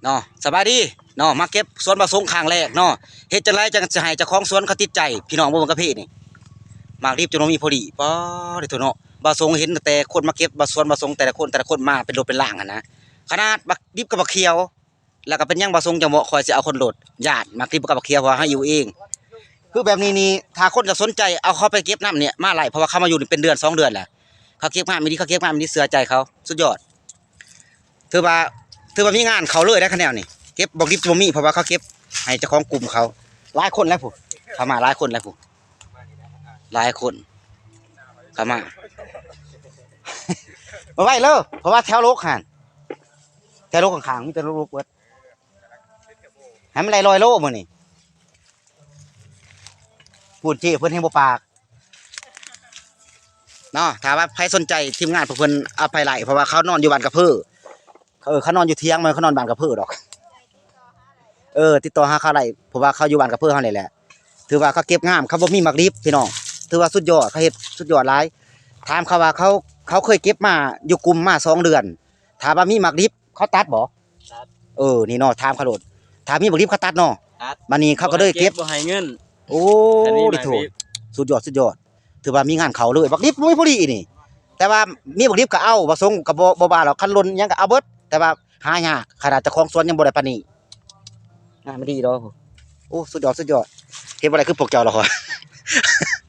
เนาะสบายดีเนาะมาเก็บสวนบ่สงครั้งแรกเนาะเฮ็ดจังไดจังจะให้เจ้าของสวนเขาติดใจพี่น้องบ่เบิ่งกับพี่นี่มากรีบจนบ่มีพอดีป๊อเด้อเถอะเนาะบ่สงเห็นตั้งแต่คนมาเก็บบ่สวนบ่สงแต่ละคนมาเป็นรถเป็นล่างอะนะขนาดบักดิบกับบักเขียว แล้วก็เป็นหยังบ่สงจังบ่คอยสิเอาคนโลดญาติมากรีบกับบักเขียวเพราะว่าให้อยู่เองคือแบบนี้นี่ถ้าคนจะสนใจเอาเขาไปเก็บน้ำเนี่ยมาไล่เพราะว่าเขามาอยู่นี่เป็นเดือน2 เดือนแหละเขาเก็บงานมีดีเขาเก็บงานมีดีเสือใจเขาสุดยอดถือว่าถือว่ามีงานเขาเลยนะคะแนวนี่เก็บบอกดิบบ่มีเพราะว่าเขาเก็บให้เจ้าของกลุ่มเขาหลายคนแล้วผู้เขามาหลายคนแล้วผู้หลายคนเขามามาไว้เลยเพราะว่าแถวโลกหันแถวโลกข้างๆมีแต่โลกเบิดให้มันไหลลอยโลมื้อนี่พูดจี้เพิ่นให้บ่ปากเนาะถ้าว่าใครสนใจทีมงานเพิ่นเอาไปไล่เพราะว่าเขานอนอยู่บ้านกระเพื่อเขานอนอยู่เถียงมันเขานอนบ้านกระเพื่อดอกติดต่อหาเขาไล่เพราะว่าเขาอยู่บ้านกระเพื่อเฮานี่แหละถือว่าเขาเก็บงามเขาบ่มีมักดิบพี่น้องถือว่าสุดยอดเขาเฮ็ดสุดยอดหลายถามเขาว่าเขาเคยเก็บมาอยู่กลุ่มมา2 เดือนถามว่ามีมักดิบเขาตัดบ่ตัดนี่เนาะถามเขาโลดถ้ามีมักดิบเขาตัดเนาะตัดบัดนี้เขาก็เลยเก็บบ่ให้เงินโอ้อันนี้ดิโถสุดยอดถือว่ามีงานเขาเลยบักดิบบ่มีพอดีนี่แต่ว่ามีบักดิบก็เอาบ่ส่งก็บ่ว่าหรอกคันล้นหยังก็เอาเบิดแต่ว่าหายากขนาดเจ้าของสวนยังบ่ได้ปานนี้งานไม่ดีดอกโอ้สุดยอดเฮ็ดบ่ได้คือพวกเจ้าหรอก